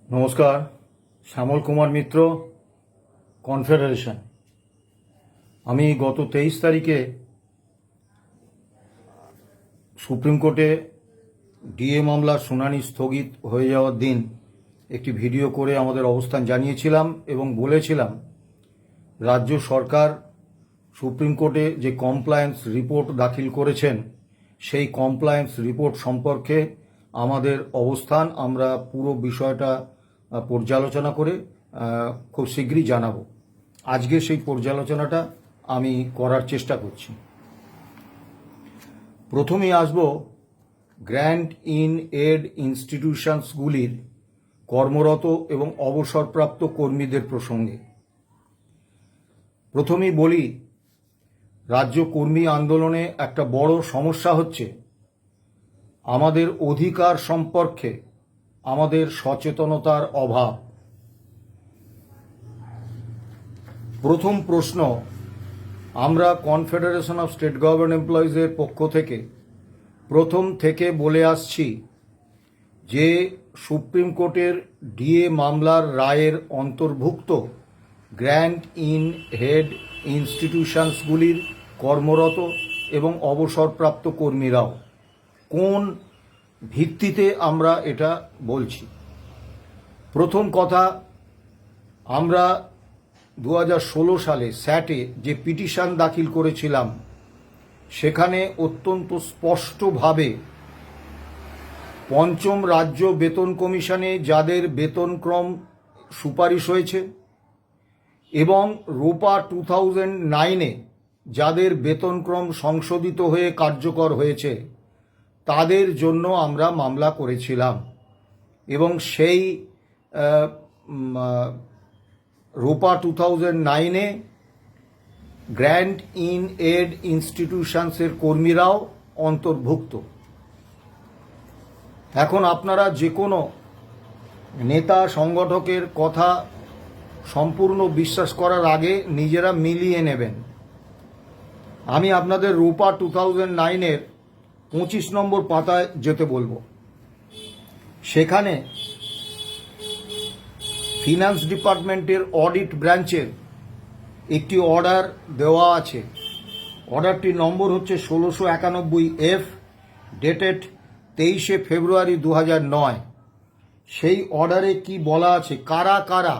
নমস্কার, শ্যামল কুমার মিত্র, কনফেডারেশন। আমি গত 23 তারিখে সুপ্রিম কোর্টে ডিএ মামলার শুনানি স্থগিত হয়ে যাওয়ার দিন একটি ভিডিও করে আমাদের অবস্থান জানিয়েছিলাম এবং বলেছিলাম রাজ্য সরকার সুপ্রিম কোর্টে যে কমপ্লায়েন্স রিপোর্ট দাখিল করেছেন সেই কমপ্লায়েন্স রিপোর্ট সম্পর্কে আমাদের অবস্থান আমরা পুরো বিষয়টা পর্যালোচনা করে খুব শীঘ্রই জানাবো। আজকে সেই পর্যালোচনাটা আমি করার চেষ্টা করছি। প্রথমেই আসব গ্র্যান্ট ইন এড ইনস্টিটিউশনসগুলির কর্মরত এবং অবসরপ্রাপ্ত কর্মীদের প্রসঙ্গে। প্রথমেই বলি, রাজ্য কর্মী আন্দোলনে একটা বড় সমস্যা হচ্ছে আমাদের অধিকার সম্পর্কে আমাদের সচেতনতার অভাব। প্রথম প্রশ্ন, আমরা কনফেডারেশন অফ স্টেট গভর্নমেন্ট এমপ্লয়িজের পক্ষ থেকে প্রথম থেকে বলে আসছি যে সুপ্রিম কোর্টের ডিএ মামলার রায়ের অন্তর্ভুক্ত গ্র্যান্ট ইন হেড ইনস্টিটিউশনসগুলির কর্মরত এবং অবসরপ্রাপ্ত কর্মীরাও কোন ভিত্তিতে আমরা এটা বলছি। প্রথম কথা, আমরা 2016 সালে স্যাটে যে পিটিশন দাখিল করেছিলাম সেখানে অত্যন্ত স্পষ্টভাবে পঞ্চম রাজ্য বেতন কমিশনে যাদের বেতনক্রম সুপারিশ হয়েছে এবং রোপা 2009-এ যাদের বেতনক্রম সংশোধিত হয়ে কার্যকর হয়েছে তাদের জন্য আমরা মামলা করেছিলাম এবং সেই রোপা 2009-এ গ্র্যান্ট ইন এড ইনস্টিটিউশনসের কর্মীরাও অন্তর্ভুক্ত। এখন আপনারা যে কোনো নেতা সংগঠকের কথা সম্পূর্ণ বিশ্বাস করার আগে নিজেরা মিলিয়ে নেবেন। আমি আপনাদের রোপা 2009-এর 25 নম্বর পাতায় যেতে বলবো। সেখানে ফিনান্স ডিপার্টমেন্টের অডিট ব্রাঞ্চের একটি অর্ডার দেওয়া আছে। অর্ডারটির নম্বর হচ্ছে 1691F, ডেটেড 23 ফেব্রুয়ারি 2009। সেই অর্ডারে কি বলা আছে, কারা কারা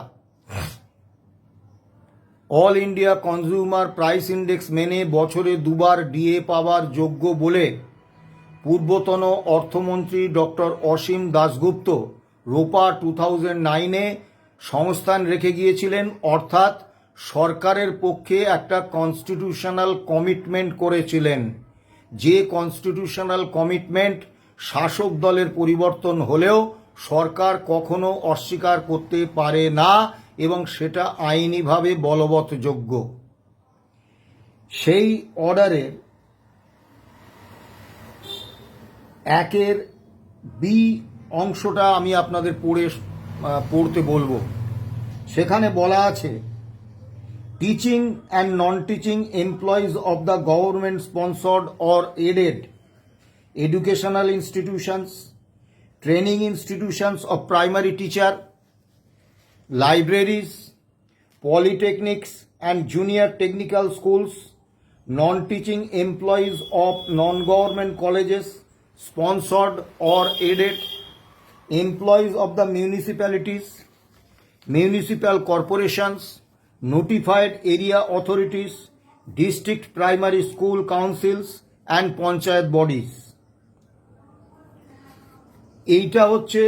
all India consumer price index মেনে বছরে দুবার ডিএ পাওয়ার যোগ্য বলে পূর্বতন অর্থমন্ত্রী ডক্টর অসীম দাশগুপ্ত রোপা 2009-এ সংস্থান রেখে গিয়েছিলেন, অর্থাৎ সরকারের পক্ষে একটা কনস্টিটিউশনাল কমিটমেন্ট করেছিলেন। যে কনস্টিটিউশনাল কমিটমেন্ট শাসক দলের পরিবর্তন হলেও সরকার কখনো অস্বীকার করতে পারে না এবং সেটা আইনিভাবে বলবৎযোগ্য। সেই অর্ডারের 1-এর বি অংশটা আমি আপনাদের পড়তে বলবো। সেখানে বলা আছে, teaching and non teaching employees of the government sponsored or aided educational institutions, training institutions of primary teacher, libraries, polytechnics and junior technical schools, non-teaching employees of non-government colleges sponsored or aided, employees of the municipalities, municipal corporations, notified area authorities, district primary school councils and panchayat bodies। এইটা হচ্ছে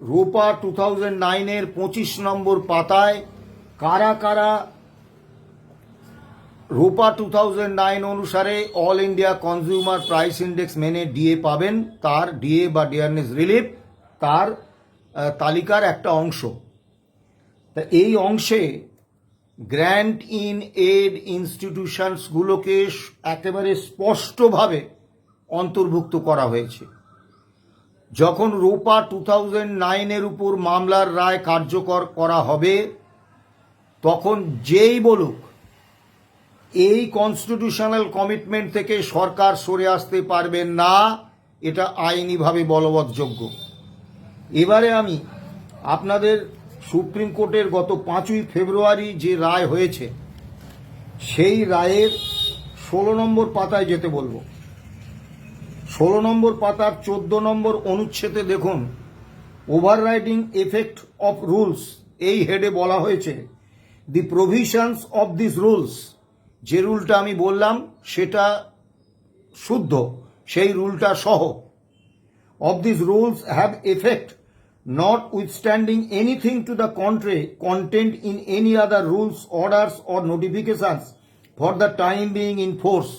রোপা 2009-এর 25 নম্বর পাতায় কারা কারা রোপা 2009 অনুসারে all India consumer price index মেনে DA পাবেন, তার ডিএ বা ডিয়ারনেস রিলিফ, তার তালিকার একটা অংশ। তা এই অংশে গ্র্যান্ট ইন এড ইনস্টিটিউশনসগুলোকে একেবারে স্পষ্টভাবে অন্তর্ভুক্ত করা হয়েছে। যখন রোপা 2009-এর উপর মামলার রায় কার্যকর করা হবে তখন যেই বলুক এই কনস্টিটিউশনাল কমিটমেন্ট থেকে সরকার সরে আসতে পারবেন না, এটা আইনিভাবে বলবৎযোগ্য। এবারে আমি আপনাদের সুপ্রিম কোর্টের গত 5ই ফেব্রুয়ারি যে রায় হয়েছে সেই রায়ের 16 নম্বর পাতায় যেতে বলবো। 16 নম্বর পাতার 14 নম্বর অনুচ্ছেদে দেখুন, ওভাররাইডিং এফেক্ট অফ রুলস, এই হেডে বলা হয়েছে দি প্রভিশনস অফ দিস রুলস, যে রুলটা আমি বললাম সেটা শুদ্ধ, সেই রুলটা সহ, of these rules have effect notwithstanding anything to the contrary contained in any other rules, orders or notifications for the time being in force,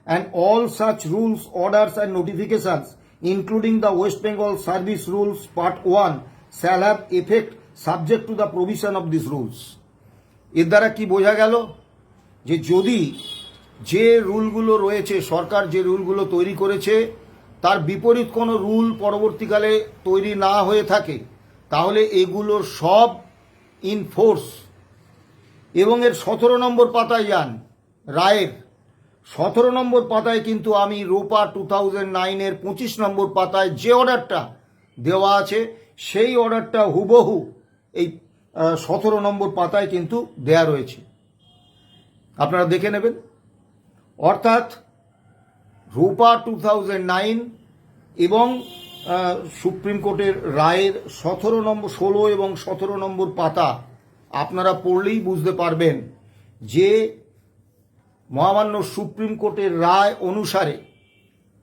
and all such rules, orders and notifications including the West Bengal Service Rules Part 1 shall have effect subject to the provision of these rules. এর দ্বারা কি বোঝা গেল যে যদি যে রুলগুলো রয়েছে, সরকার যে রুলগুলো তৈরি করেছে তার বিপরীত কোনো রুল পরবর্তীকালে তৈরি না হয়ে থাকে, তাহলে এগুলোর সব ইন ফোর্স। এবং এর 17 নম্বর পাতায় যান, রায়ের 17 নম্বর পাতায় কিন্তু আমি রোপা 2009-এর 25 নম্বর পাতায় যে অর্ডারটা দেওয়া আছে সেই অর্ডারটা হুবহু এই 17 নম্বর পাতায় কিন্তু দেয়া রয়েছে, আপনারা দেখে নেবেন। অর্থাৎ রোপা 2009 এবং সুপ্রিম কোর্টের রায়ের 16 এবং 17 নম্বর পাতা আপনারা পড়লেই বুঝতে পারবেন যে মহামান্য সুপ্রিম কোর্টের রায় অনুসারে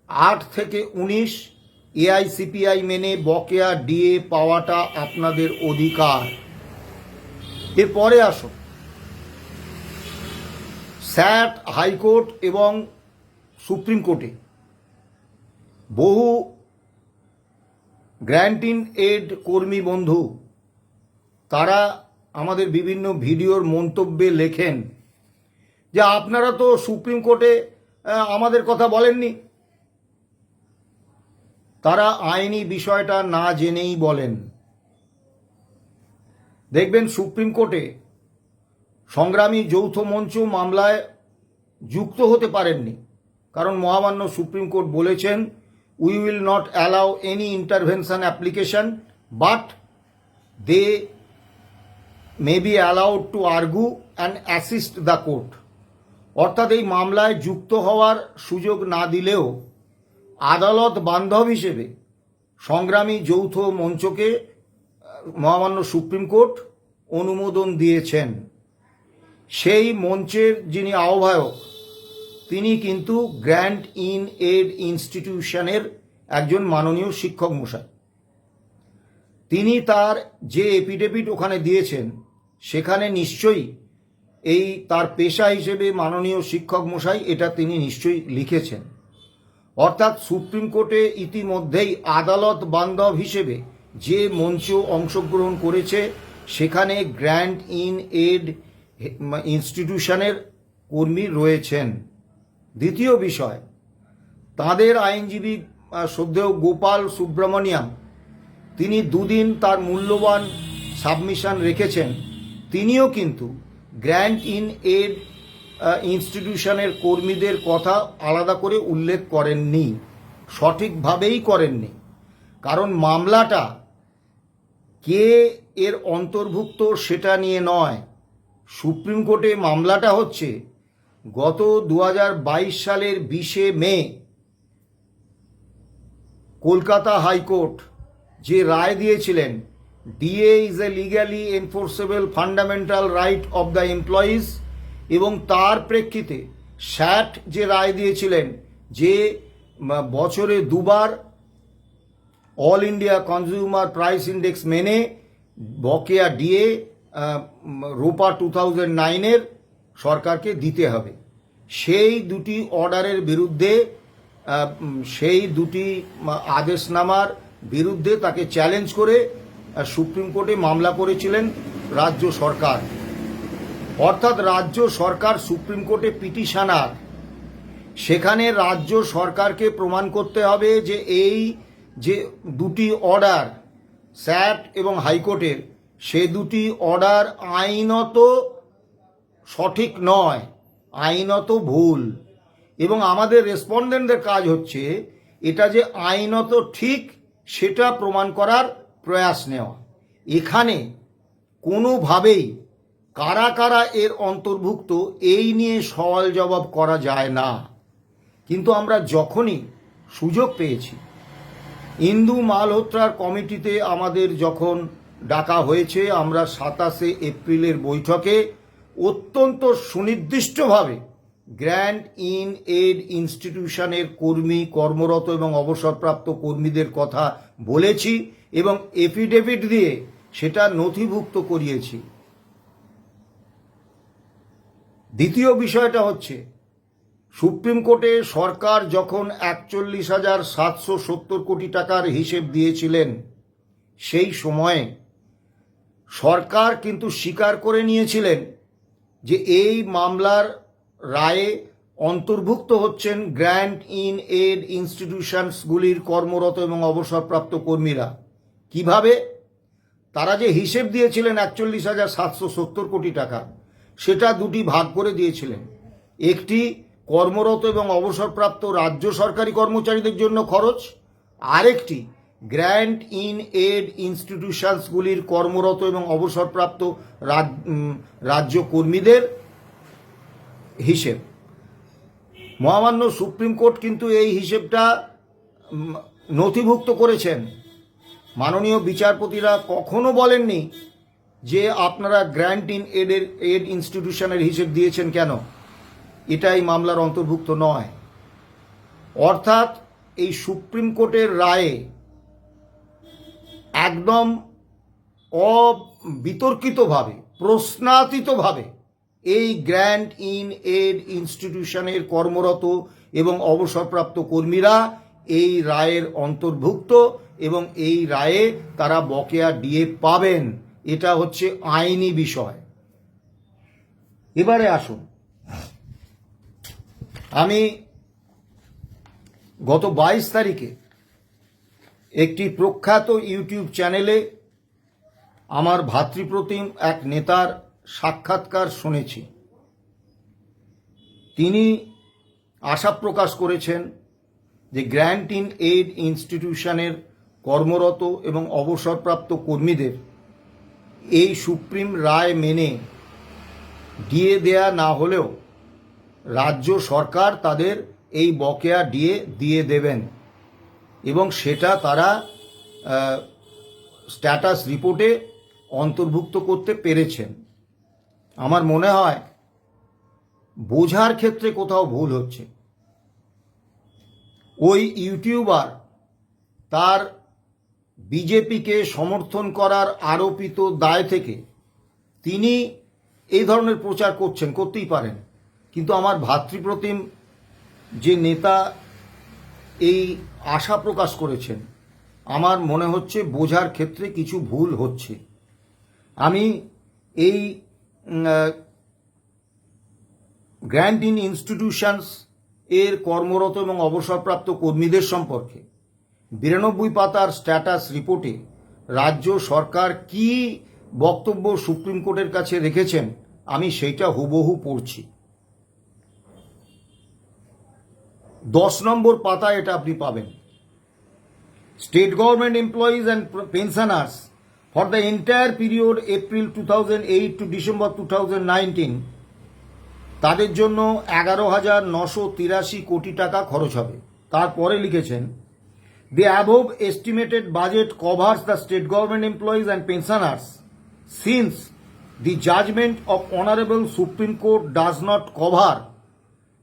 8 থেকে 19 এআইসিপিআই মেনে বকেয়া ডিএ পাওয়াটা আপনাদের অধিকার। এরপরে আসুন, স্যাট, হাইকোর্ট এবং সুপ্রিম কোর্টে বহু গ্র্যান্ট ইন এড কর্মী বন্ধু তারা আমাদের বিভিন্ন ভিডিওর মন্তব্যে লেখেন যে আপনারা তো সুপ্রিম কোর্টে আমাদের কথা বলেননি। তারা আইনি বিষয়টা না জেনেই বলেন। দেখবেন সুপ্রিম কোর্টে সংগ্রামী যৌথ মঞ্চ মামলায় যুক্ত হতে পারেননি, কারণ মহামান্য সুপ্রিম কোর্ট বলেছেন we will not allow any intervention application but they may be allowed to argue and assist the court. অর্থাৎ এই মামলায় যুক্ত হওয়ার সুযোগ না দিলেও আদালত বান্ধব হিসেবে সংগ্রামী যৌথ মঞ্চকে মহামান্য সুপ্রিম কোর্ট অনুমোদন দিয়েছেন। সেই মঞ্চের যিনি আহ্বায়ক তিনি কিন্তু গ্র্যান্ট ইন এড ইনস্টিটিউশনের একজন মাননীয় শিক্ষক মশাই। তিনি তার যে এফিডেভিট ওখানে দিয়েছেন সেখানে নিশ্চয়ই এই তার পেশা হিসেবে মাননীয় শিক্ষক মশাই এটা তিনি নিশ্চয়ই লিখেছেন। অর্থাৎ সুপ্রিম কোর্টে ইতিমধ্যেই আদালত বান্ধব হিসেবে যে মঞ্চ অংশগ্রহণ করেছে সেখানে গ্র্যান্ট ইন এড ইনস্টিটিউশনের কর্মী রয়েছেন। দ্বিতীয় বিষয়, তাদের আইনজীবী শ্রদ্ধেয় গোপাল সুব্রমণিয়াম তিনি দুদিন তার মূল্যবান সাবমিশন রেখেছেন। তিনিও কিন্তু গ্র্যান্ট ইন এড ইনস্টিটিউশনের কর্মীদের কথা আলাদা করে উল্লেখ করেননি, সঠিকভাবেই করেননি। কারণ মামলাটা কে এর অন্তর্ভুক্ত সেটা নিয়ে নয়, সুপ্রিম কোর্টে মামলাটা হচ্ছে গত 2022 সালের 20 মে কলকাতা হাইকোর্ট যে রায় দিয়েছিলেন DA is a legally enforceable fundamental right of the employees, এবং তার প্রেক্ষিতে স্যাট যে রায় দিয়েছিলেন যে বছরে দুবার all India consumer price index মেনে বকেয়া ডিএ রোপা 2009-এর সরকারকে দিতে হবে। সেই দুটি অর্ডারের বিরুদ্ধে, সেই দুটি আদেশনামার বিরুদ্ধে তাকে চ্যালেঞ্জ করে সুপ্রিম কোর্টে মামলা করেছিলেন রাজ্য সরকার। অর্থাৎ রাজ্য সরকার সুপ্রিম কোর্টে পিটিশনার, সেখানে রাজ্য সরকারকে প্রমাণ করতে হবে যে এই যে দুটি অর্ডার স্যাট এবং হাইকোর্টের, সে দুটি অর্ডার আইনত সঠিক নয়, আইনত ভুল। এবং আমাদের রেসপন্ডেন্টদের কাজ হচ্ছে এটা যে আইনত ঠিক সেটা প্রমাণ করার প্রয়াস নেওয়া। এখানে কোনোভাবেই কারা কারা এর অন্তর্ভুক্ত এই নিয়ে সওয়াল জবাব করা যায় না। কিন্তু আমরা যখনই সুযোগ পেয়েছি, ইন্দু মালহোত্রার কমিটিতে আমাদের যখন ডাকা হয়েছে, আমরা 27 এপ্রিলের বৈঠকে অত্যন্ত সুনির্দিষ্টভাবে গ্র্যান্ট ইন এড ইনস্টিটিউশনের কর্মী, কর্মরত এবং অবসরপ্রাপ্ত কর্মীদের কথা বলেছি এবং এফিডেভিট দিয়ে সেটা নথিভুক্ত করিয়েছি। দ্বিতীয় বিষয়টা হচ্ছে, সুপ্রিম কোর্টে সরকার যখন 41,770 কোটি টাকার হিসেব দিয়েছিলেন, সেই সময়ে সরকার কিন্তু স্বীকার করে নিয়েছিলেন যে এই মামলার রায়ে অন্তর্ভুক্ত হচ্ছেন গ্র্যান্ট ইন এড ইনস্টিটিউশনসগুলির কর্মরত এবং অবসরপ্রাপ্ত কর্মীরা। কিভাবে? তারা যে হিসেব দিয়েছিলেন 41,770 কোটি টাকা, সেটা দুটি ভাগ করে দিয়েছিলেন। একটি কর্মরত এবং অবসরপ্রাপ্ত রাজ্য সরকারি কর্মচারীদের জন্য খরচ, আরেকটি গ্র্যান্ট ইন এড ইনস্টিটিউশনসগুলির কর্মরত এবং অবসরপ্রাপ্ত রাজ্য কর্মীদের হিসেব। মহামান্য সুপ্রিম কোর্ট কিন্তু এই হিসেবটা নথিভুক্ত করেছেন। মাননীয় বিচারপতিরা কখনো বলেননি যে আপনারা গ্র্যান্ট ইন এড ইনস্টিটিউশনের হিসেব দিয়েছেন কেন, এটাই মামলার অন্তর্ভুক্ত নয়। অর্থাৎ এই সুপ্রিম কোর্টের রায়ে একদম অবিতর্কিতভাবে, প্রশ্নাতীতভাবে এই গ্র্যান্ট ইন এড ইনস্টিটিউশনের কর্মরত এবং অবসরপ্রাপ্ত কর্মীরা এই রায়ের অন্তর্ভুক্ত এবং এই রায়ে তারা বকেয়া ডিএ পাবেন। এটা হচ্ছে আইনি বিষয়। এবারে আসুন, আমি গত 22 তারিখে একটি প্রখ্যাত ইউটিউব চ্যানেলে আমার ভাতৃপ্রতিম এক নেতার সাক্ষাৎকার শুনেছি। তিনি আশা প্রকাশ করেছেন যে গ্র্যান্ট ইন এড ইনস্টিটিউশনের কর্মরত এবং অবসরপ্রাপ্ত কর্মীদের এই সুপ্রিম রায় মেনে ডিএ দেয়া না হলেও রাজ্য সরকার তাদের এই বকেয়া ডিএ দিয়ে দেবেন এবং সেটা তারা স্ট্যাটাস রিপোর্টে অন্তর্ভুক্ত করতে পেরেছেন। আমার মনে হয় বোঝার ক্ষেত্রে কোথাও ভুল হচ্ছে। ওই ইউটিউবার তার বিজেপিকে সমর্থন করার আরোপিত দায় থেকে তিনি এই ধরনের প্রচার করতেই পারেন, কিন্তু আমার ভাতৃপ্রতিম যে নেতা এই আশা প্রকাশ করেছেন, আমার মনে হচ্ছে বোঝার ক্ষেত্রে কিছু ভুল হচ্ছে। আমি এই গ্র্যান্ট ইন ইনস্টিটিউশনস এর কর্মরত এবং অবসরপ্রাপ্ত কর্মীদের সম্পর্কে 92 পাতার স্ট্যাটাস রিপোর্টে রাজ্য সরকার কি বক্তব্য সুপ্রিম কোর্টের কাছে রেখেছেন, আমি সেইটা হুবহু পড়ছি। 10 নম্বর পাতায় এটা আপনি পাবেন। State government employees and pensioners for the entire period April 2008 to December 2019, তাদের জন্য 11,983 কোটি টাকা খরচ হবে। তারপরে লিখেছেন, the above estimated budget covers the state government employees and pensioners since the judgment of Honorable Supreme Court does not cover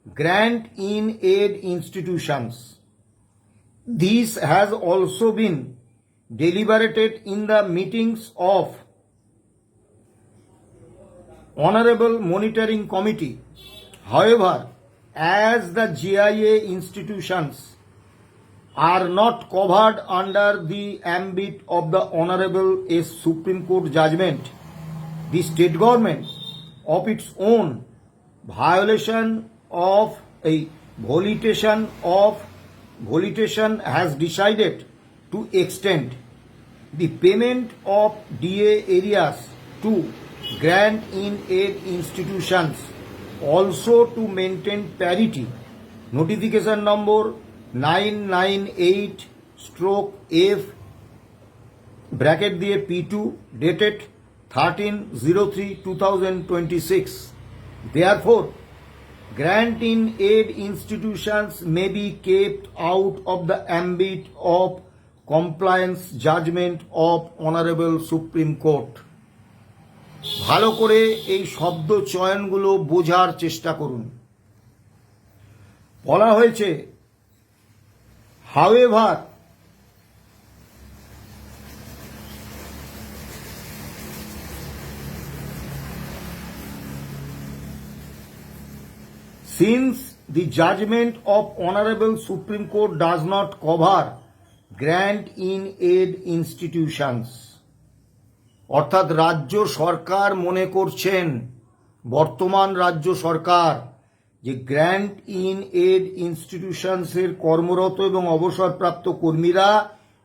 grant in aid institutions. This has also been deliberated in the meetings of Honorable Monitoring Committee. However, as the GIA institutions are not covered under the ambit of the Honorable Supreme Court judgment, the state government of its own volition has decided to extend the payment of DA areas to grant in aid institutions also to maintain parity. Notification number 998/F bracket দিয়ে P2 dated 13/03/2026 therefore grant in aid institutions may be kept out of the ambit of compliance judgment of Honorable Supreme Court. ভালো করে এই শব্দ চয়নগুলো বোঝার চেষ্টা করুন। বলা হয়েছে however since the judgment of Honorable Supreme Court does not cover grant in aid institutions, অর্থাৎ রাজ্য সরকার মনে করছেন, বর্তমান রাজ্য সরকার, যে গ্র্যান্ট ইন এড ইনস্টিটিউশনসের কর্মরত এবং অবসরপ্রাপ্ত কর্মীরা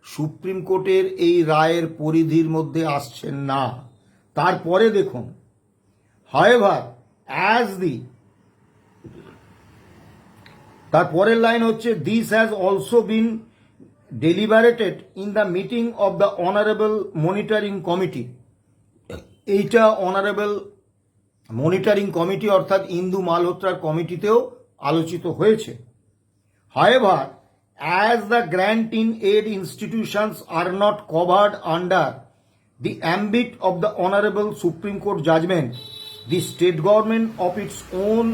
সুপ্রিম কোর্টের এই রায়ের পরিধির মধ্যে আসছেন না। তারপরে দেখুন, however as the, তার পরের লাইন হচ্ছে this has also been deliberated in the meeting of the honourable monitoring committee. এইটা অনারেবল মনিটরিং কমিটি অর্থাৎ ইন্দু মালহোত্রার কমিটিতেও আলোচিত হয়েছে। However, as the grant in aid institutions are not covered under the ambit of the Honorable Supreme Court judgment, the state government of its own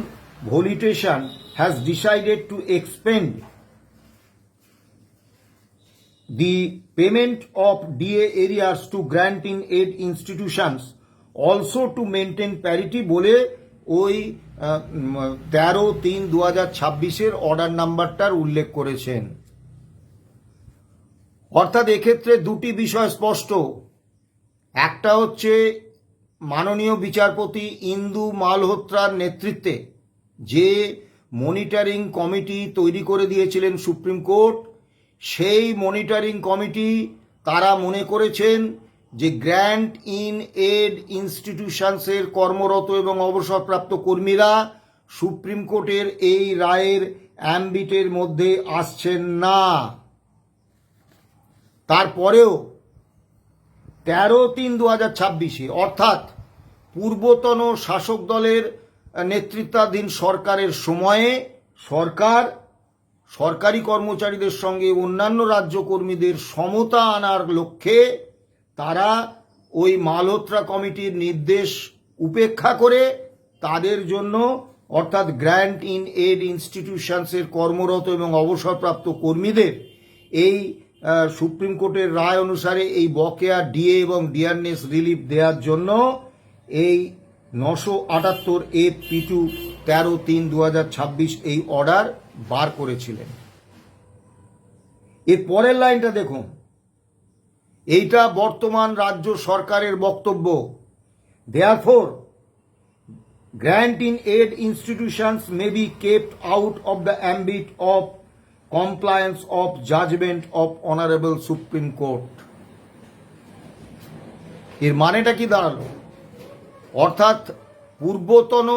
volition has decided to expend the payment of DA areas to grant in aid institutions also to maintain parity বলে ওই 13/3/2026 order নাম্বারটার উল্লেখ করেছেন। অর্থাৎ এক্ষেত্রে দুটি বিষয় স্পষ্ট। একটা হচ্ছে মাননীয় বিচারপতি ইন্দু মালহোত্রার নেতৃত্বে যে মনিটরিং কমিটি তৈরি করে দিয়েছিলেন সুপ্রিম কোর্ট, সেই মনিটরিং কমিটি তারা মনে করেছেন যে গ্র্যান্ট ইন এড ইনস্টিটিউশনসের কর্মরত এবং অবসরপ্রাপ্ত কর্মীরা সুপ্রিম কোর্টের এই রায়ের অ্যাম্বিটের মধ্যে আসছেন না। তারপরেও 13/3/2026 অর্থাৎ পূর্বতন শাসক দলের নেতৃত্বাধীন সরকারের সময়ে সরকার সরকারি কর্মচারীদের সঙ্গে অন্যান্য রাজ্য কর্মীদের সমতা আনার লক্ষ্যে তারা ওই মালহোত্রা কমিটির নির্দেশ উপেক্ষা করে তাদের জন্য অর্থাৎ গ্র্যান্ট ইন এড ইনস্টিটিউশনসের কর্মরত এবং অবসরপ্রাপ্ত কর্মীদের এই সুপ্রিম কোর্টের রায় অনুসারে এই বকেয়া ডিএ এবং ডিয়ারনেস রিলিফ দেওয়ার জন্য এই 978 P2 13/3/2026 এই অর্ডার বার করেছিলেন। এর পরের লাইনটা দেখুন, এইটা বর্তমান রাজ্য সরকারের বক্তব্য। Therefore, grant in aid institutions may be kept out of the ambit of compliance of judgment of Honorable Supreme Court. এর মানেটা কি দাঁড়ালো? অর্থাৎ পূর্বতন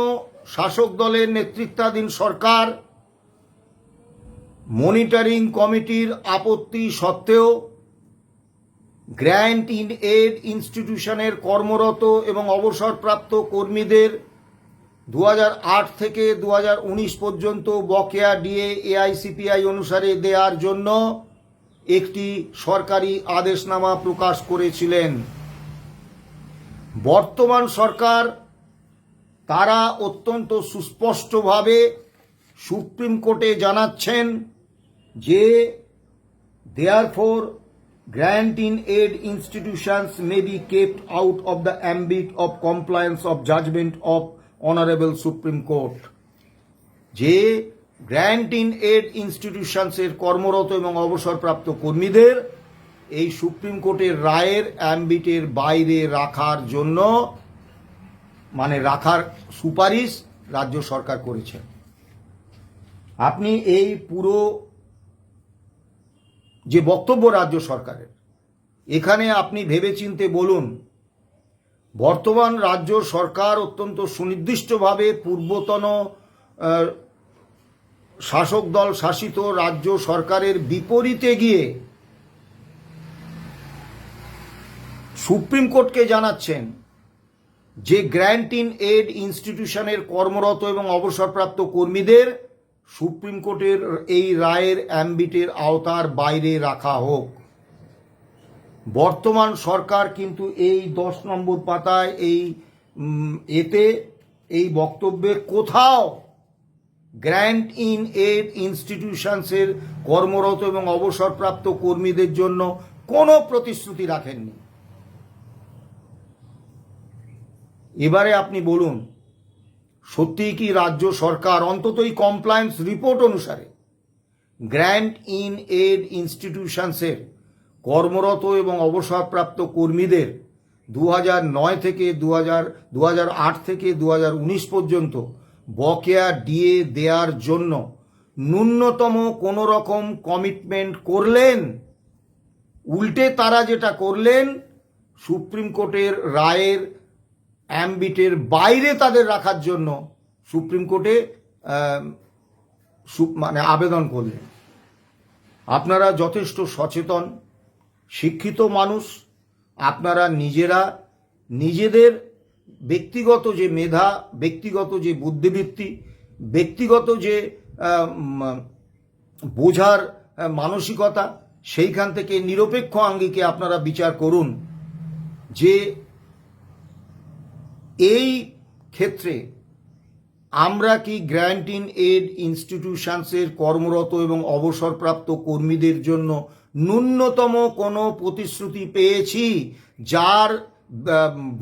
শাসক দলের নেতৃত্বাধীন সরকার মনিটরিং কমিটির আপত্তি সত্ত্বেও গ্র্যান্ট ইন এড ইনস্টিটিউশনের কর্মরত এবং অবসরপ্রাপ্ত কর্মীদের 2008 থেকে 2019 পর্যন্ত বকেয়া ডিএ এআইসিপিআই অনুসারে দেওয়ার জন্য একটি সরকারি আদেশনামা প্রকাশ করেছিলেন। বর্তমান সরকার তারা অত্যন্ত সুস্পষ্টভাবে সুপ্রিম কোর্টে জানাচ্ছেন যে therefore grant in aid institutions may be kept out of the ambit of compliance of judgment of Honorable Supreme Court. যে গ্র্যান্ট ইন এড ইনস্টিটিউশনসের কর্মরত এবং অবসরপ্রাপ্ত কর্মীদের এই সুপ্রিম কোর্টের রায়ের অ্যাম্বিটের বাইরে রাখার জন্য মানে রাখার সুপারিশ রাজ্য সরকার করেছে। আপনি এই পুরো যে বক্তব্য রাজ্য সরকারের, এখানে আপনি ভেবেচিন্তে বলুন, বর্তমান রাজ্য সরকার অত্যন্ত সুনির্দিষ্টভাবে পূর্বতন শাসক দল শাসিত রাজ্য সরকারের বিপরীতে গিয়ে সুপ্রিম কোর্টকে জানাচ্ছেন যে গ্র্যান্ট ইন এড ইনস্টিটিউশনের কর্মরত এবং অবসরপ্রাপ্ত কর্মীদের সুপ্রিম কোর্টের এই রায়ের অ্যাম্বিটের আওতার বাইরে রাখা হোক। বর্তমান সরকার কিন্তু এই 10 নম্বর পাতায় এই বক্তব্যে কোথাও গ্র্যান্ট ইন এড ইনস্টিটিউশনসের কর্মরত এবং অবসরপ্রাপ্ত কর্মীদের জন্য কোনো প্রতিশ্রুতি রাখেননি। এবারে আপনি বলুন, সত্যিই কি রাজ্য সরকার অন্তত এই কমপ্লায়েন্স রিপোর্ট অনুসারে গ্র্যান্ট ইন এড ইনস্টিটিউশনসের কর্মরত এবং অবসরপ্রাপ্ত কর্মীদের 2009 থেকে 2008 থেকে 2019 পর্যন্ত বকেয়া ডিএ দেওয়ার জন্য ন্যূনতম কোনো রকম কমিটমেন্ট করলেন? উল্টে তারা যেটা করলেন, সুপ্রিম কোর্টের রায়ের অ্যাম্বিটের বাইরে তাদের রাখার জন্য সুপ্রিম কোর্টে আবেদন করলেন। আপনারা যথেষ্ট সচেতন, শিক্ষিত মানুষ, আপনারা নিজেরা নিজেদের ব্যক্তিগত যে মেধা, ব্যক্তিগত যে বুদ্ধিবৃত্তি, ব্যক্তিগত যে বোঝার মানসিকতা, সেইখান থেকে নিরপেক্ষ আঙ্গিকে আপনারা বিচার করুন যে এই ক্ষেত্রে আমরা কি গ্র্যান্ট ইন এড ইনস্টিটিউশনসের কর্মরত এবং অবসরপ্রাপ্ত কর্মীদের জন্য ন্যূনতম কোনো প্রতিশ্রুতি পেয়েছি যার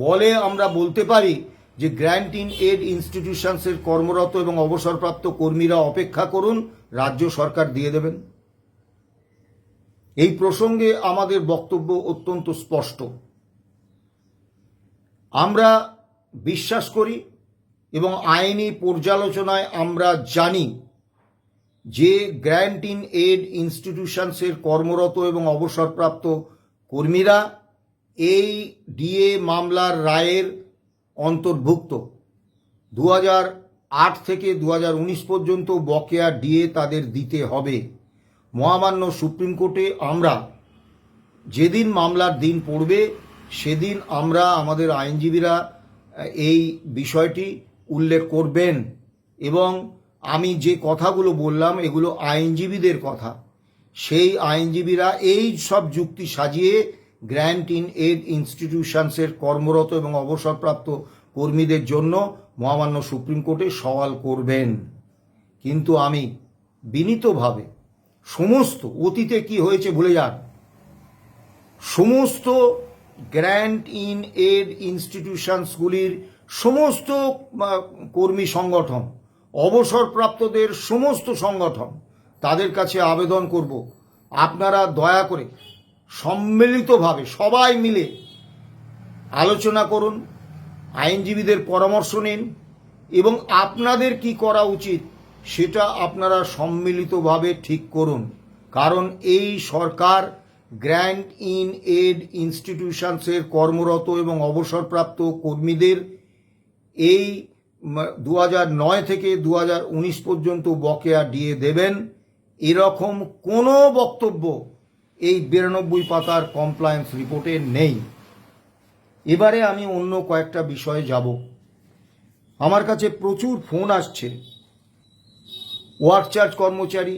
বলে আমরা বলতে পারি যে গ্র্যান্ট ইন এড ইনস্টিটিউশনসের কর্মরত এবং অবসরপ্রাপ্ত কর্মীরা অপেক্ষা করুন, রাজ্য সরকার দিয়ে দেবেন? এই প্রসঙ্গে আমাদের বক্তব্য অত্যন্ত স্পষ্ট। আমরা বিশ্বাস করি এবং আইনি পর্যালোচনায় আমরা জানি যে গ্র্যান্ট ইন এড ইনস্টিটিউশনসের কর্মরত এবং অবসরপ্রাপ্ত কর্মীরা এই ডিএ মামলার রায়ের অন্তর্ভুক্ত। 2008 থেকে 2019 পর্যন্ত বকেয়া ডিএ তাদের দিতে হবে। মহামান্য সুপ্রিম কোর্টে আমরা যেদিন মামলার দিন পড়বে সেদিন আমরা আমাদের আইনজীবীরা এই বিষয়টি উল্লেখ করবেন এবং আমি যে কথাগুলো বললাম এগুলো আইনজীবীদের কথা। সেই আইনজীবীরা এই সব যুক্তি সাজিয়ে গ্র্যান্ট ইন এড ইনস্টিটিউশনসের কর্মরত এবং অবসরপ্রাপ্ত কর্মীদের জন্য মহামান্য সুপ্রিম কোর্টে সওয়াল করবেন। কিন্তু আমি বিনীতভাবে সমস্ত অতীতে কি হয়েছে ভুলে যান। সমস্ত গ্র্যান্ট ইন এড ইনস্টিটিউশনসগুলির সমস্ত কর্মী সংগঠন, অবসরপ্রাপ্তদের সমস্ত সংগঠন, তাদের কাছে আবেদন করব, আপনারা দয়া করে সম্মিলিতভাবে সবাই মিলে আলোচনা করুন, আইনজীবীদের পরামর্শ নিন এবং আপনাদের কি করা উচিত সেটা আপনারা সম্মিলিতভাবে ঠিক করুন। কারণ এই সরকার গ্র্যান্ট ইন এড ইনস্টিটিউশনসের কর্মরত এবং অবসরপ্রাপ্ত কর্মীদের এই 2009 থেকে 2019 পর্যন্ত বকেয়া ডিএ দেবেন এরকম কোনো বক্তব্য এই 92 পাতার কমপ্লায়েন্স রিপোর্টে নেই। এবারে আমি অন্য কয়েকটা বিষয়ে যাব। আমার কাছে প্রচুর ফোন আসছে ওয়ার্ক চার্জ কর্মচারী,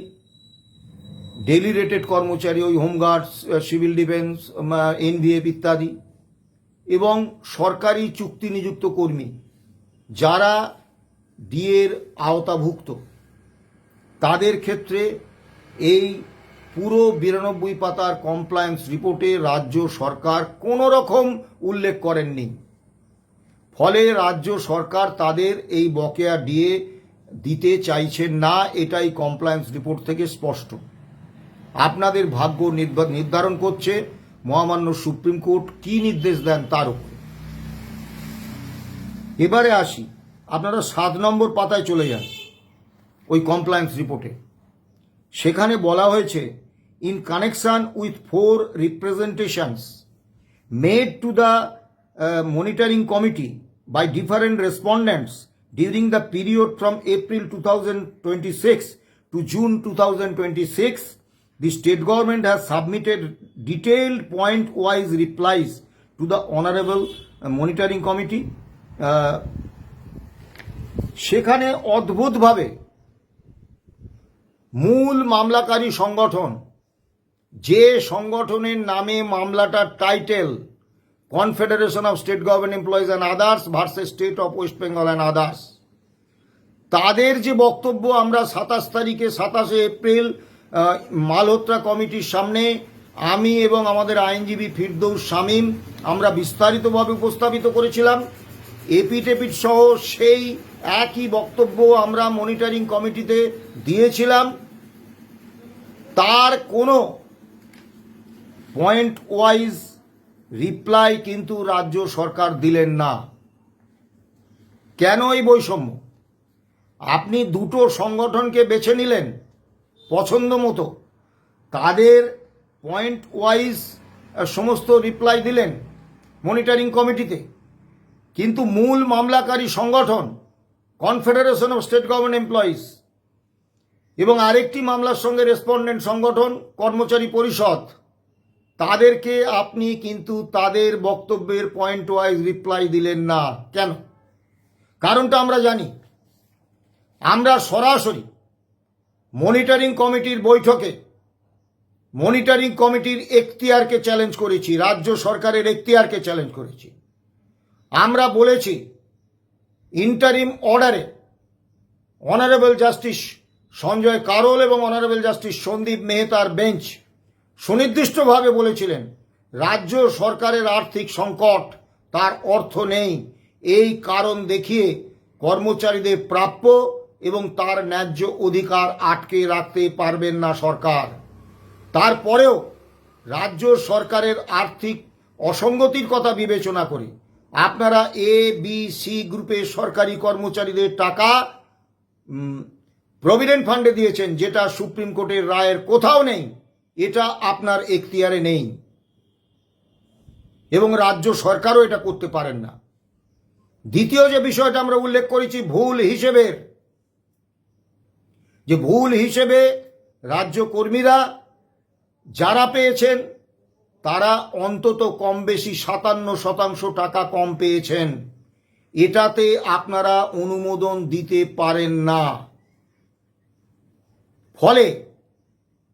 ডেলি রেটেড কর্মচারী, ওই হোমগার্ডস, সিভিল ডিফেন্স, এনভিএফ ইত্যাদি, এবং সরকারি চুক্তি নিযুক্ত কর্মী যারা ডিএর আওতাভুক্ত, তাদের ক্ষেত্রে এই পুরো 92 পাতার কমপ্লায়েন্স রিপোর্টে রাজ্য সরকার কোনো রকম উল্লেখ করেননি। ফলে রাজ্য সরকার তাদের এই বকেয়া ডিএ দিতে চাইছেন না, এটাই কমপ্লায়েন্স রিপোর্ট থেকে স্পষ্ট। আপনাদের ভাগ্য নির্ধারণ করছে মহামান্য সুপ্রিম কোর্ট কি নির্দেশ দেন তার উপর। এবারে আসি, আপনারা 7 নম্বর পাতায় চলে যান ওই কমপ্লায়েন্স রিপোর্টে। সেখানে বলা হয়েছে, in connection with 4 representations made to the monitoring committee by different respondents during the period from April 2026 to June 2026, the state government has submitted detailed point-wise replies to the honourable monitoring committee. সেখানে অদ্ভুতভাবে মূল মামলাকারী সংগঠন, যে সংগঠনের নামে মামলাটার title confederation of state government employees and others versus state of West Bengal and others, তাদের যে বক্তব্য আমরা 27 এপ্রিল মালহোত্রা কমিটির সামনে আমি এবং আমাদের আইনজীবী ফিরদৌস শামীম আমরা বিস্তারিতভাবে উপস্থাপিত করেছিলাম, এপিটেপিট সহ সেই একই বক্তব্য আমরা মনিটরিং কমিটিতে দিয়েছিলাম। তার কোনো পয়েন্ট ওয়াইজ রিপ্লাই কিন্তু রাজ্য সরকার দিলেন না। কেন এই বৈষম্য? আপনি দুটো সংগঠনকে বেছে নিলেন পছন্দ মতো, তাদের পয়েন্ট ওয়াইজ সমস্ত রিপ্লাই দিলেন মনিটরিং কমিটিতে, কিন্তু মূল মামলাকারী সংগঠন confederation of state government employees এবং আরেকটি মামলার সঙ্গে রেসপন্ডেন্ট সংগঠন কর্মচারী পরিষদ, তাদেরকে আপনি কিন্তু তাদের বক্তব্যের পয়েন্ট ওয়াইজ রিপ্লাই দিলেন না। কেন? কারণটা আমরা জানি। আমরা সরাসরি মনিটরিং কমিটির বৈঠকে মনিটরিং কমিটির এখতিয়ারকে চ্যালেঞ্জ করেছি, রাজ্য সরকারের এখতিয়ারকে চ্যালেঞ্জ করেছি। আমরা বলেছি ইন্টারিম অর্ডারে অনারেবল জাস্টিস সঞ্জয় কারোল এবং অনারেবল জাস্টিস সন্দীপ মেহতার বেঞ্চ সুনির্দিষ্টভাবে বলেছিলেন রাজ্য সরকারের আর্থিক সংকট, তার অর্থ নেই, এই কারণ দেখিয়ে কর্মচারীদের প্রাপ্য এবং তার ন্যায্য অধিকার আটকে রাখতে পারবেন না সরকার। তারপরেও রাজ্য সরকারের আর্থিক অসঙ্গতির কথা বিবেচনা করে আপনারা এ বি সি গ্রুপের সরকারি কর্মচারীদের টাকা প্রভিডেন্ট ফান্ডে দিয়েছেন, যেটা সুপ্রিম কোর্টের রায়ের কোথাও নেই, এটা আপনার এখতিয়ারে নেই এবং রাজ্য সরকারও এটা করতে পারেন না। দ্বিতীয় যে বিষয়টা আমরা উল্লেখ করেছি ভুল হিসেবে, যে ভুল হিসেবে রাজ্য কর্মীরা যারা পেয়েছেন তারা অন্তত কম বেশি 57% টাকা কম পেয়েছেন, এটাতে আপনারা অনুমোদন দিতে পারেন না। ফলে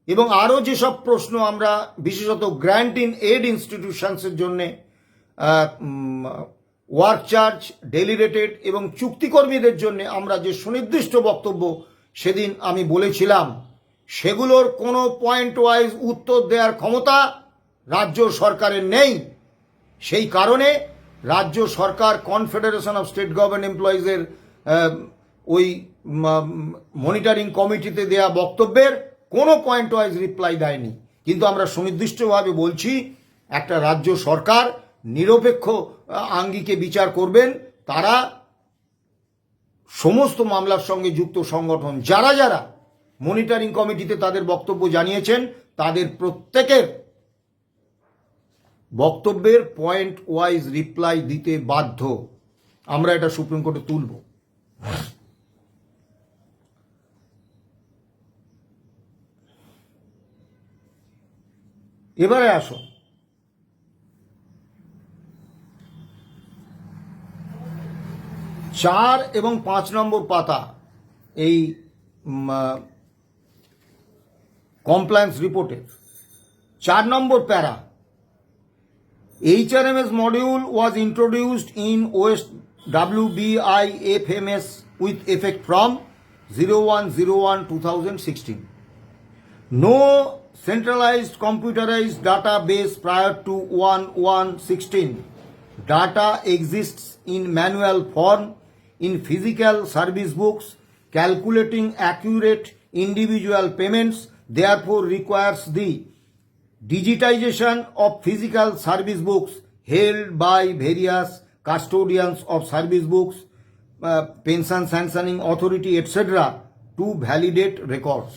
এবং আরও যেসব প্রশ্ন আমরা বিশেষত গ্র্যান্ট ইন এড ইনস্টিটিউশনসের জন্যে ওয়ার্ক চার্জ, ডেইলি রেটেড এবং চুক্তিকর্মীদের জন্য আমরা যে সুনির্দিষ্ট বক্তব্য সেদিন আমি বলেছিলাম, সেগুলোর কোনো পয়েন্ট ওয়াইজ উত্তর দেওয়ার ক্ষমতা রাজ্য সরকারের নেই। সেই কারণে রাজ্য সরকার কনফেডারেশন অফ স্টেট গভর্নমেন্ট এমপ্লয়িজের ওই মনিটরিং কমিটিতে দেয়া বক্তব্যের কোনো পয়েন্ট ওয়াইজ রিপ্লাই দেয়নি। কিন্তু আমরা সুনির্দিষ্টভাবে বলছি একটা রাজ্য সরকার নিরপেক্ষ আঙ্গিকে বিচার করবেন, তারা সমস্ত মামলার সঙ্গে যুক্ত সংগঠন যারা যারা মনিটরিং কমিটিতে তাদের বক্তব্য জানিয়েছেন তাদের প্রত্যেকের বক্তব্যের পয়েন্ট ওয়াইজ রিপ্লাই দিতে বাধ্য। আমরা এটা সুপ্রিম কোর্টে তুলব। এবারে আসো 4 এবং 5 নম্বর পাতা এই কমপ্লায়েন্স রিপোর্টের 4 নম্বর প্যারা, HRMS module was introduced in OSWBI-FMS with effect from 01/01/2016. No centralized computerized database prior to 1/1/16. Data exists in manual form in physical service books. Calculating accurate individual payments therefore requires the digitization of physical service books held by various custodians of service books, pension sanctioning authority, etc. to validate records.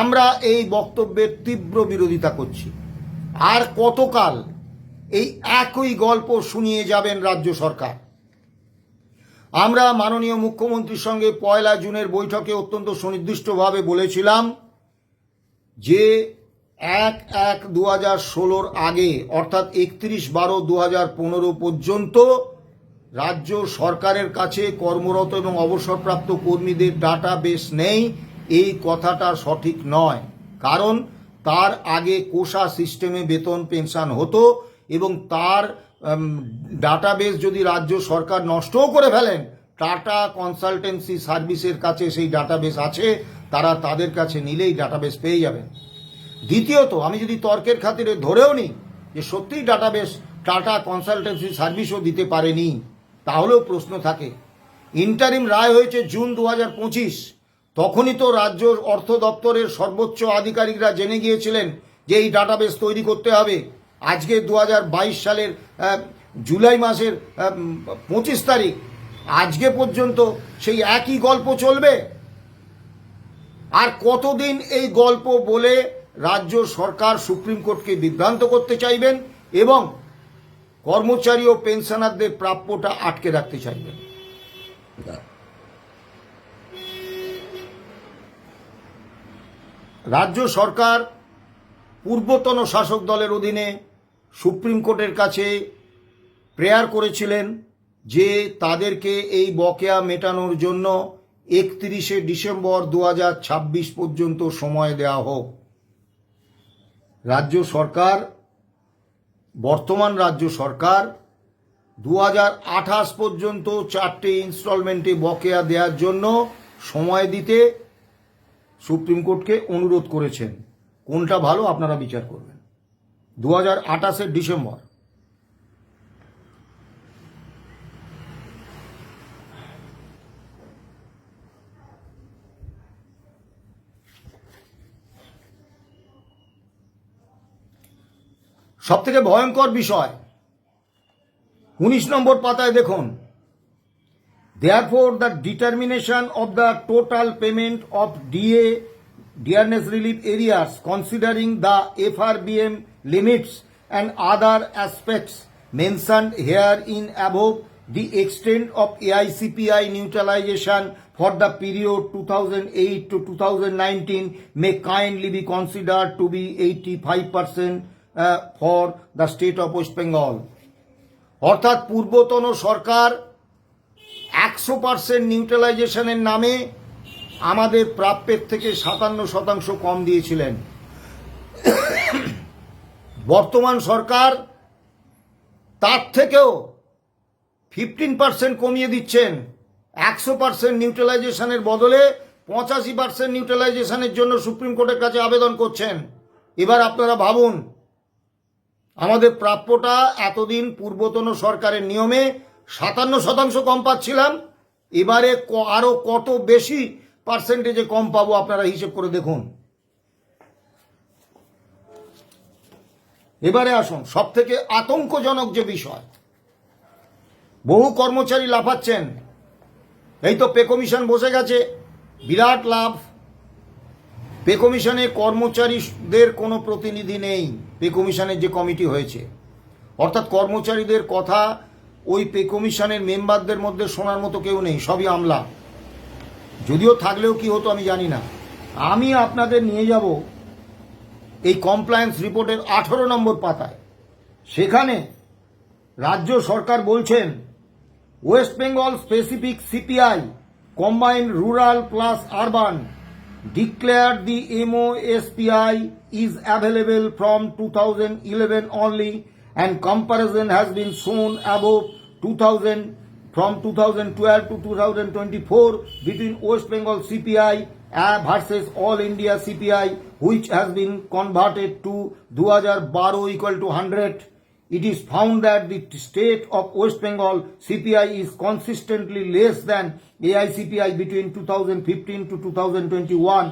আমরা এই বক্তব্যের তীব্র বিরোধিতা করছি। আর কতকাল এই একই গল্প শুনিয়ে যাবেন রাজ্য সরকার? আমরা মাননীয় মুখ্যমন্ত্রীর সঙ্গে 1 জুনের বৈঠকে অত্যন্ত সুনির্দিষ্টভাবে বলেছিলাম যে 1/1/2016 আগে অর্থাৎ 31/12/2015 পর্যন্ত রাজ্য সরকারের কাছে কর্মরত এবং অবসরপ্রাপ্ত কর্মীদের ডাটাবেস নেই, এই কথাটা সঠিক নয়। কারণ তার আগে কোষা সিস্টেমে বেতন পেনশন হতো এবং তার ডাটাবেস যদি রাজ্য সরকার নষ্টও করে ফেলেন, টাটা কনসালটেন্সি সার্ভিসের কাছে সেই ডাটাবেস আছে, তারা তাদের কাছে নিলেই ডাটাবেস পেয়ে যাবেন। দ্বিতীয়ত, আমি যদি তর্কের খাতিরে ধরেও নিই যে সত্যিই ডাটাবেস টাটা কনসালটেন্সি সার্ভিসও দিতে পারেনি, তাহলেও প্রশ্ন থাকে। ইন্টারিম রায় হয়েছে জুন 2025, তখনই তো রাজ্য অর্থ দপ্তরের সর্বোচ্চ আধিকারিকরা জেনে গিয়েছিলেন যে এই ডাটাবেস তৈরি করতে হবে। আজকে 2022 সালের জুলাই মাসের 25 তারিখ, আজকে পর্যন্ত সেই একই গল্প চলবে। আর কতদিন এই গল্প বলে রাজ্য সরকার সুপ্রিম কোর্টকে বিভ্রান্ত করতে চাইবেন এবং কর্মচারী ও পেনশনারদের প্রাপ্যটা আটকে রাখতে চাইবেন? রাজ্য সরকার পূর্বতন শাসক দলের অধীনে সুপ্রিম কোর্টের কাছে প্রেয়ার করেছিলেন যে তাদেরকে এই বকেয়া মেটানোর জন্য 31শে ডিসেম্বর 2026 পর্যন্ত সময় দেওয়া হোক। রাজ্য সরকার, বর্তমান রাজ্য সরকার 2028 পর্যন্ত 4টে ইনস্টলমেন্টে বকেয়া দেওয়ার জন্য সময় দিতে সুপ্রিম কোর্টকে অনুরোধ করেছেন। কোনটা ভালো আপনারা বিচার করবেন। 2028 ডিসেম্বর। সবথেকে ভয়ঙ্কর বিষয় 19 নম্বর পাতায় দেখুন, Therefore, the determination of the total payment of DA, dearness relief areas, considering the FRBM limits and other aspects mentioned herein above, the extent of AICPI neutralization for the period 2008 to 2019 may kindly be considered to be 85% for the state of West Bengal. অর্থাৎ পূর্বতন সরকার 100% নিউট্রালাইজেশনের নামে আমাদের প্রাপ্যের থেকে 57% কম দিয়েছিলেন। বর্তমান সরকার তার থেকেও 15% কমিয়ে দিচ্ছেন। 100% নিউট্রালাইজেশনের বদলে 85% নিউট্রালাইজেশনের জন্য সুপ্রিম কোর্টের কাছে আবেদন করছেন। এবার আপনারা ভাবুন, আমাদের প্রাপ্যটা এতদিন পূর্বতন সরকারের নিয়মে 57% কম পাচ্ছিলাম, এবারে আরো কত বেশি পার্সেন্টেজে কম পাবো আপনারা হিসেব করে দেখুন। এবারে আসুন সব থেকে আতঙ্কজনক যে বিষয়, বহু কর্মচারী লাফাচ্ছেন। এই তো পে কমিশন বসে গেছে, বিরাট লাভ। পে কমিশনে কর্মচারীদের কোনো প্রতিনিধি নেই। পে কমিশনের যে কমিটি হয়েছে, অর্থাৎ কর্মচারীদের কথা ওই পে কমিশনের মেম্বারদের মধ্যে শোনার মতো কেউ নেই, সবই আমলা। যদিও থাকলেও কি হতো আমি জানি না। আমি আপনাদের নিয়ে যাব এই কমপ্লায়েন্স রিপোর্টের 18 নম্বর পাতায়। সেখানে রাজ্য সরকার বলছেন, West Bengal specific CPI combined rural plus urban declared the MOSPI is available from 2011 only, and comparison has been shown above 2000 from 2012 to 2024 between West Bengal CPI versus All India CPI, which has been converted to 2012 equal to 100. It is found that the state of West Bengal CPI is consistently less than AICPI between 2015 to 2021,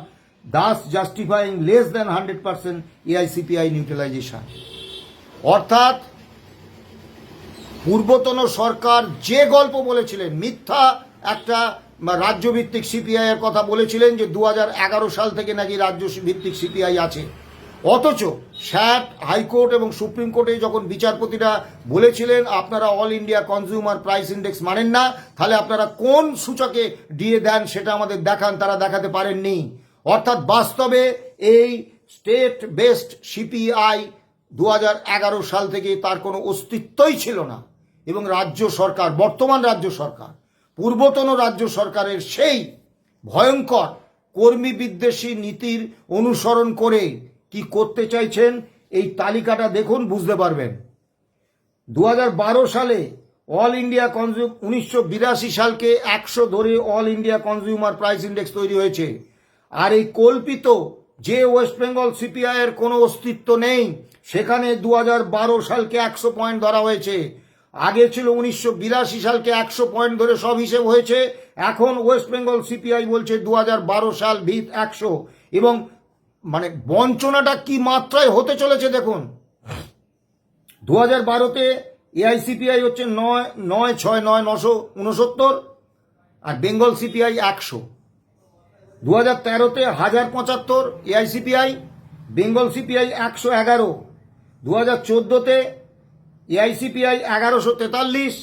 thus justifying less than 100% AICPI neutralization. অর্থাৎ পূর্বতন সরকার যে গল্প বলেছিলেন, মিথ্যা একটা রাজ্যভিত্তিক CPI এর কথা বলেছিলেন যে 2011 সাল থেকে নাকি রাজ্য ভিত্তিক সিপিআই আছে, অথচ স্যাট, হাইকোর্ট এবং সুপ্রিম কোর্টে যখন বিচারপতিরা বলেছিলেন আপনারা all India consumer price index মানেন না, তাহলে আপনারা কোন সূচকে দিয়ে দেন সেটা আমাদের দেখান, তারা দেখাতে পারেননি। অর্থাৎ বাস্তবে এই স্টেট বেসড সিপিআই 2011 সাল থেকে তার কোনো অস্তিত্বই ছিল না, এবং রাজ্য সরকার, বর্তমান রাজ্য সরকার, পূর্বতন রাজ্য সরকারের সেই ভয়ঙ্কর কর্মী বিদ্বেষী নীতির অনুসরণ করে কি করতে চাইছেন এই তালিকাটা দেখুন, বুঝতে পারবেন। 2012 সালে অল ইন্ডিয়া 1982 সালকে 100 ধরে all India consumer price index তৈরি হয়েছে। আর এই কল্পিত যে ওয়েস্ট বেঙ্গল সিপিআই এর কোনো অস্তিত্ব নেই, সেখানে 2012 সালকে 100 পয়েন্ট ধরা হয়েছে। আগে ছিল 1982 সালকে 100 পয়েন্ট ধরে সব হিসেব হয়েছে। এখন ওয়েস্ট বেঙ্গল সিপিআই বলছে 2012 সাল ভিত 100, এবং মানে বঞ্চনাটা কি মাত্রায় হতে চলেছে দেখুন। 2012-তে এআইসিপিআই হচ্ছে 969,969, আর বেঙ্গল সিপিআই 100। 2013-তে 1075 এআইসিপিআই, বেঙ্গল সিপিআই 111। 2014-তে এআইসিপিআই 1143,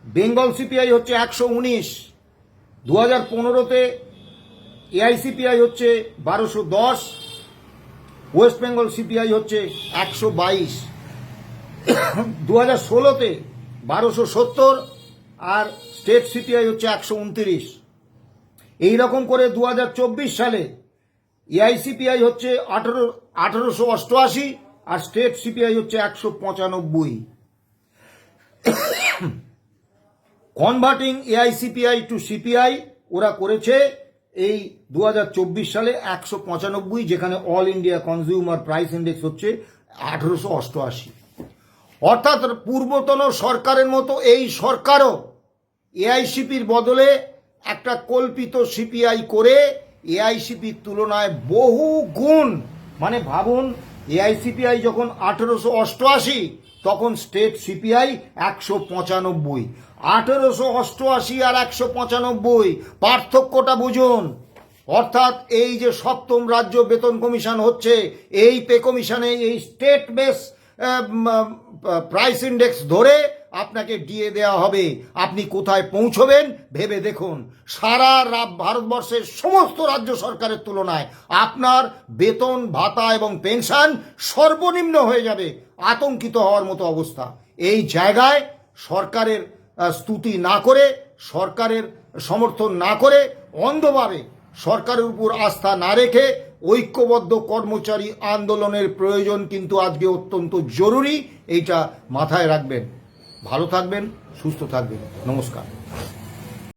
বেঙ্গল সিপিআই হচ্ছে 119। 2015-তে এআইসিপিআই হচ্ছে 1210, ওয়েস্ট বেঙ্গল সিপিআই হচ্ছে 122। 2016-তে 1270, আর স্টেট সিপিআই হচ্ছে 129। এইরকম করে 2024 সালে এআইসিপিআই হচ্ছে 1888, আর স্টেট সিপিআই হচ্ছে 195। কনভার্টিং এআইসিপিআই টু সিপিআই ওরা করেছে এই 2024 সালে 195, যেখানে all India consumer price index হচ্ছে 1888। অর্থাৎ পূর্বতন সরকারের মতো এই সরকারও এআইসিপির বদলে একটা কল্পিত সিপিআই করে এআইসিপির তুলনায় বহু গুণ, মানে ভাবুন, এআইসিপিআই যখন 1888, তখন স্টেট সিপিআই 195। 1888 আর 195, পার্থক্যটা বুঝুন। অর্থাৎ এই যে সপ্তম রাজ্য বেতন কমিশন হচ্ছে, এই পে কমিশনে এই স্টেট বেস প্রাইস ইন্ডেক্স ধরে আপনাকে ডিএ দেওয়া হবে। আপনি কোথায় পৌঁছবেন ভেবে দেখুন। সারা ভারতবর্ষের সমস্ত রাজ্য সরকারের তুলনায় আপনার বেতন ভাতা এবং পেনশন সর্বনিম্ন হয়ে যাবে, আতঙ্কিত হওয়ার মতো অবস্থা। এই জায়গায় সরকারের স্তুতি না করে, সরকারের সমর্থন না করে, অন্ধভাবে সরকারের উপর আস্থা না রেখে ঐক্যবদ্ধ কর্মচারী আন্দোলনের প্রয়োজন কিন্তু আজকে অত্যন্ত জরুরি। এইটা মাথায় রাখবেন। ভালো থাকবেন, সুস্থ থাকবেন। নমস্কার।